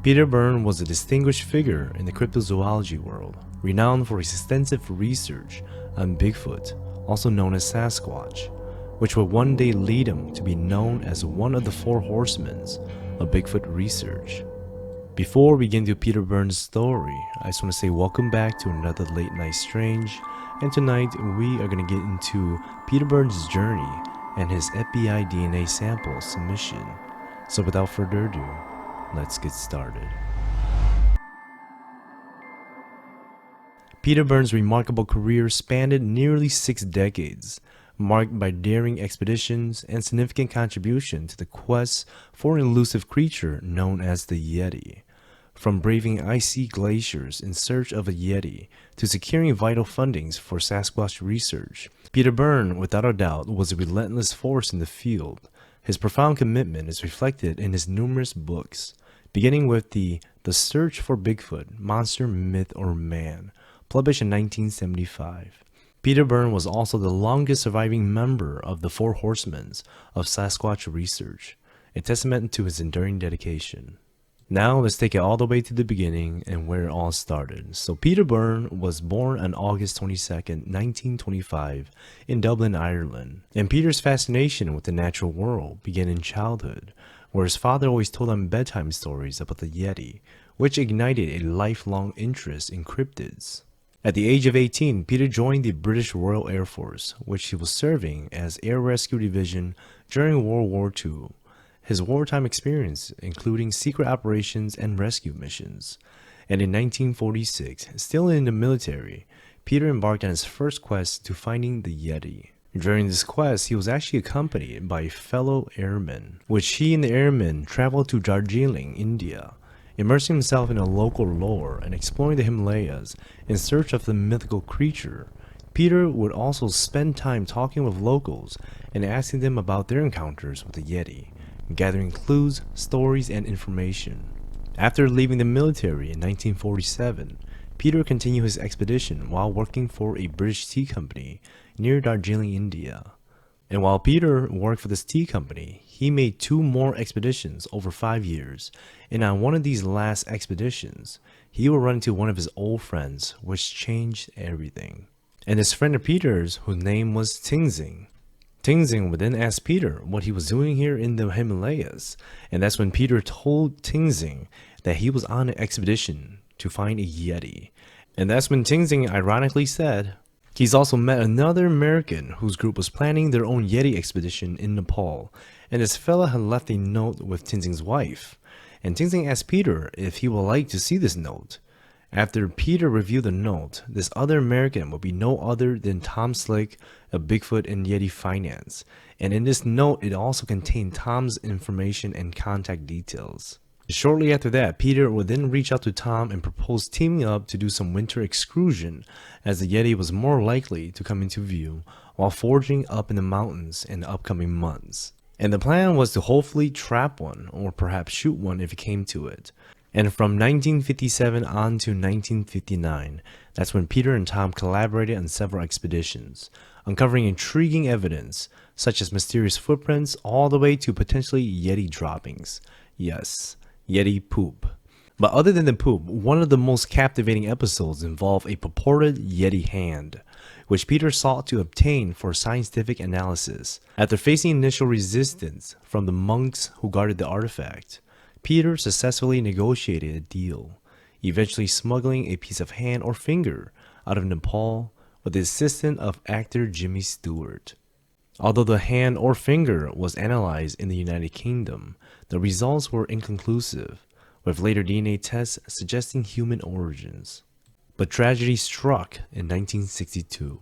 Peter Byrne was a distinguished figure in the cryptozoology world, renowned for his extensive research on Bigfoot, also known as Sasquatch, which would one day lead him to be known as one of the four horsemen of Bigfoot research. Before we get into Peter Byrne's story, I just want to say welcome back to another Late Night Strange, and tonight we are going to get into Peter Byrne's journey and his FBI DNA sample submission. So without further ado, let's get started. Peter Byrne's remarkable career spanned nearly 6 decades, marked by daring expeditions and significant contribution to the quest for an elusive creature known as the Yeti. From braving icy glaciers in search of a Yeti to securing vital fundings for Sasquatch research, Peter Byrne, without a doubt, was a relentless force in the field. His profound commitment is reflected in his numerous books, beginning with The Search for Bigfoot, Monster, Myth, or Man, published in 1975. Peter Byrne was also the longest surviving member of the Four Horsemen of Sasquatch research, a testament to his enduring dedication. Now let's take it all the way to the beginning and where it all started. So Peter Byrne was born on August 22nd, 1925 in Dublin, Ireland. And Peter's fascination with the natural world began in childhood, where his father always told him bedtime stories about the Yeti, which ignited a lifelong interest in cryptids. At the age of 18, Peter joined the British Royal Air Force, which he was serving as Air Rescue Division during World War II. His wartime experience including secret operations and rescue missions. And in 1946, still in the military, Peter embarked on his first quest to finding the Yeti. During this quest, he was actually accompanied by a fellow airman, which he and the airmen traveled to Darjeeling, India, immersing himself in a local lore and exploring the Himalayas in search of the mythical creature. Peter would also spend time talking with locals and asking them about their encounters with the Yeti, gathering clues, stories, and information. After leaving the military in 1947, Peter continued his expedition while working for a British tea company near Darjeeling, India. And while Peter worked for this tea company, he made 2 more expeditions over 5 years, and on one of these last expeditions, he would run into one of his old friends, which changed everything. And this friend of Peter's, whose name was Tenzing would then ask Peter what he was doing here in the Himalayas, and that's when Peter told Tenzing that he was on an expedition to find a Yeti. And that's when Tenzing ironically said he's also met another American whose group was planning their own Yeti expedition in Nepal, and this fella had left a note with Tenzing's wife, and Tenzing asked Peter if he would like to see this note. After Peter reviewed the note, this other American would be no other than Tom Slick of Bigfoot and Yeti Finance, and in this note it also contained Tom's information and contact details. Shortly after that, Peter would then reach out to Tom and propose teaming up to do some winter excursion, as the Yeti was more likely to come into view while foraging up in the mountains in the upcoming months. And the plan was to hopefully trap one, or perhaps shoot one if it came to it. And from 1957 on to 1959, that's when Peter and Tom collaborated on several expeditions, uncovering intriguing evidence, such as mysterious footprints all the way to potentially Yeti droppings. Yes, Yeti poop. But other than the poop, one of the most captivating episodes involved a purported Yeti hand, which Peter sought to obtain for scientific analysis. After facing initial resistance from the monks who guarded the artifact, Peter successfully negotiated a deal, eventually smuggling a piece of hand or finger out of Nepal with the assistance of actor Jimmy Stewart. Although the hand or finger was analyzed in the United Kingdom, the results were inconclusive, with later DNA tests suggesting human origins. But tragedy struck in 1962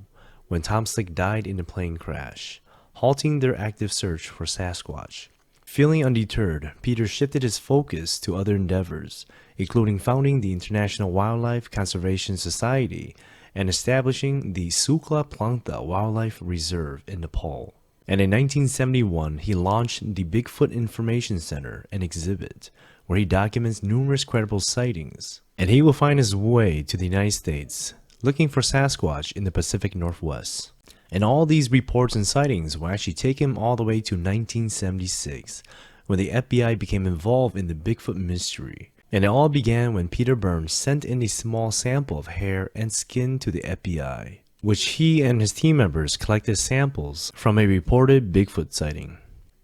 when Tom Slick died in a plane crash, halting their active search for Sasquatch. Feeling undeterred, Peter shifted his focus to other endeavors, including founding the International Wildlife Conservation Society and establishing the Sukla Plangta Wildlife Reserve in Nepal. And in 1971, he launched the Bigfoot Information Center and exhibit, where he documents numerous credible sightings. And he will find his way to the United States, looking for Sasquatch in the Pacific Northwest. And all these reports and sightings will actually take him all the way to 1976, when the FBI became involved in the Bigfoot mystery. And it all began when Peter Byrne sent in a small sample of hair and skin to the FBI, which he and his team members collected samples from a reported Bigfoot sighting.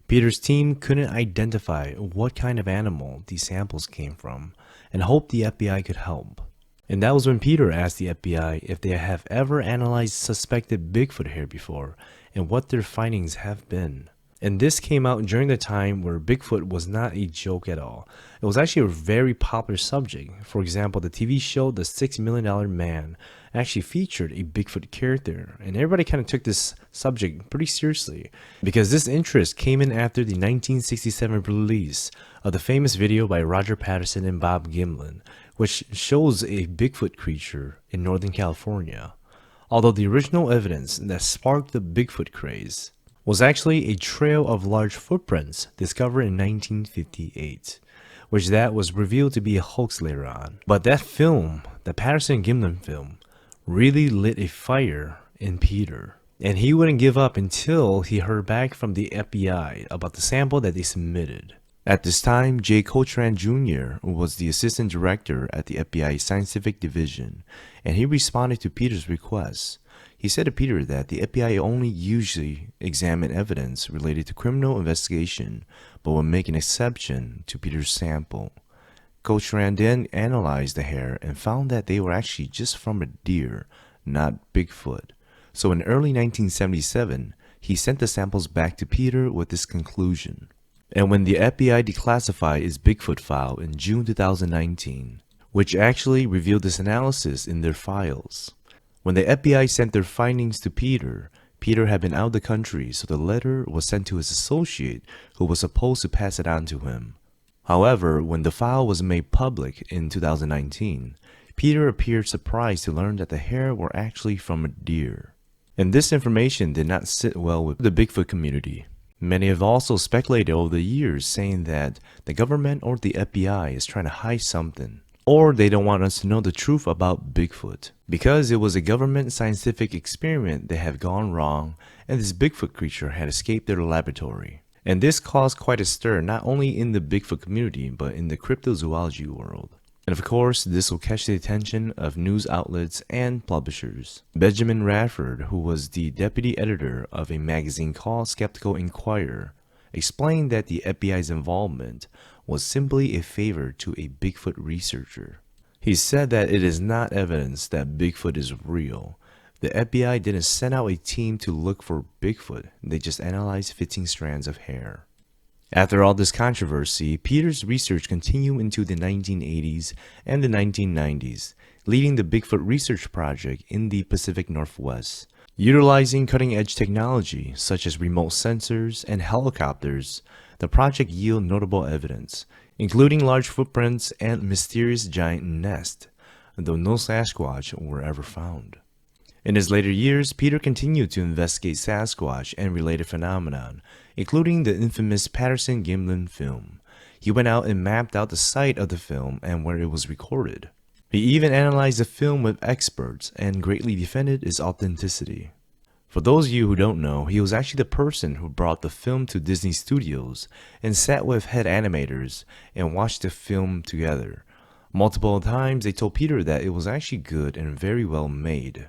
Peter's team couldn't identify what kind of animal these samples came from and hoped the FBI could help. And that was when Peter asked the FBI if they have ever analyzed suspected Bigfoot hair before and what their findings have been. And this came out during the time where Bigfoot was not a joke at all. It was actually a very popular subject. For example, the TV show The $6 Million Man actually featured a Bigfoot character, and everybody kind of took this subject pretty seriously because this interest came in after the 1967 release of the famous video by Roger Patterson and Bob Gimlin, which shows a Bigfoot creature in Northern California. Although the original evidence that sparked the Bigfoot craze was actually a trail of large footprints discovered in 1958, which that was revealed to be a hoax later on. But that film, the Patterson-Gimlin film, really lit a fire in Peter, and he wouldn't give up until he heard back from the FBI about the sample that they submitted. At this time, J. Cochran Jr. was the assistant director at the FBI Scientific Division, and he responded to Peter's request. He said to Peter that the FBI only usually examine evidence related to criminal investigation, but would make an exception to Peter's sample. Cochran then analyzed the hair and found that they were actually just from a deer, not Bigfoot. So in early 1977, he sent the samples back to Peter with this conclusion. And when the FBI declassified his Bigfoot file in June 2019, which actually revealed this analysis in their files. When the FBI sent their findings to Peter, Peter had been out of the country, so the letter was sent to his associate who was supposed to pass it on to him. However, when the file was made public in 2019, Peter appeared surprised to learn that the hair were actually from a deer. And this information did not sit well with the Bigfoot community. Many have also speculated over the years saying that the government or the FBI is trying to hide something, or they don't want us to know the truth about Bigfoot, because it was a government scientific experiment that had gone wrong and this Bigfoot creature had escaped their laboratory. And this caused quite a stir not only in the Bigfoot community but in the cryptozoology world. And of course, this will catch the attention of news outlets and publishers. Benjamin Radford, who was the deputy editor of a magazine called Skeptical Inquirer, explained that the FBI's involvement was simply a favor to a Bigfoot researcher. He said that it is not evidence that Bigfoot is real. The FBI didn't send out a team to look for Bigfoot, they just analyzed 15 strands of hair. After all this controversy, Peter's research continued into the 1980s and the 1990s, leading the Bigfoot Research Project in the Pacific Northwest. Utilizing cutting-edge technology such as remote sensors and helicopters, the project yielded notable evidence, including large footprints and mysterious giant nest, though no Sasquatch were ever found. In his later years, Peter continued to investigate Sasquatch and related phenomenon, including the infamous Patterson-Gimlin film. He went out and mapped out the site of the film and where it was recorded. He even analyzed the film with experts and greatly defended its authenticity. For those of you who don't know, he was actually the person who brought the film to Disney Studios and sat with head animators and watched the film together. Multiple times they told Peter that it was actually good and very well made.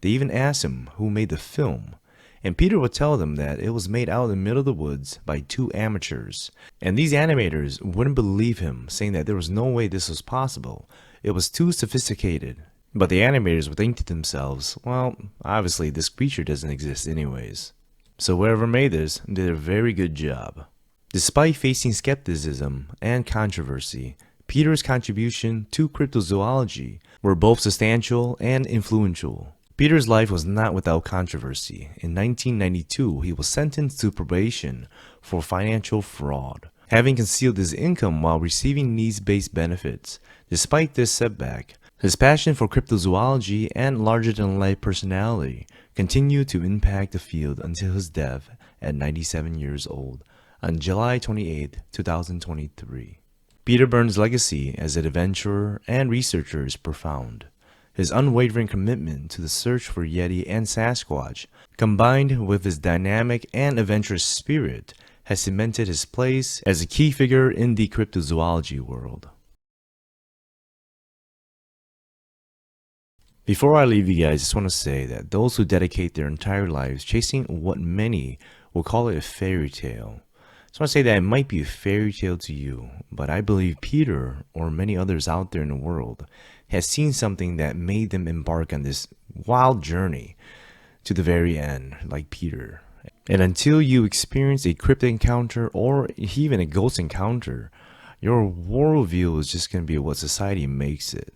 They even asked him who made the film, and Peter would tell them that it was made out in the middle of the woods by two amateurs. And these animators wouldn't believe him, saying that there was no way this was possible. It was too sophisticated. But the animators would think to themselves, well, obviously this creature doesn't exist anyways. So whoever made this did a very good job. Despite facing skepticism and controversy, Peter's contribution to cryptozoology were both substantial and influential. Peter's life was not without controversy. In 1992, he was sentenced to probation for financial fraud, having concealed his income while receiving needs-based benefits. Despite this setback, his passion for cryptozoology and larger-than-life personality continued to impact the field until his death at 97 years old on July 28, 2023. Peter Byrne's legacy as an adventurer and researcher is profound. His unwavering commitment to the search for Yeti and Sasquatch, combined with his dynamic and adventurous spirit, has cemented his place as a key figure in the cryptozoology world. Before I leave you guys, I just want to say that those who dedicate their entire lives chasing what many will call it a fairy tale. I just want to say that it might be a fairy tale to you, but I believe Peter, or many others out there in the world, has seen something that made them embark on this wild journey to the very end, like Peter. And until you experience a cryptid encounter or even a ghost encounter, your worldview is just going to be what society makes it.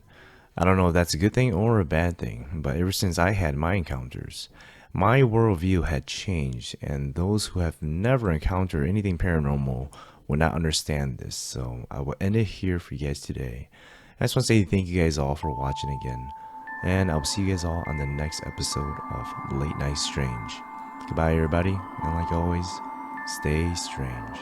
I don't know if that's a good thing or a bad thing, but ever since I had my encounters, my worldview had changed, and those who have never encountered anything paranormal will not understand this. So I will end it here for you guys today. I just want to say thank you guys all for watching again, and I'll see you guys all on the next episode of Late Night Strange. Goodbye, everybody, and like always, stay strange.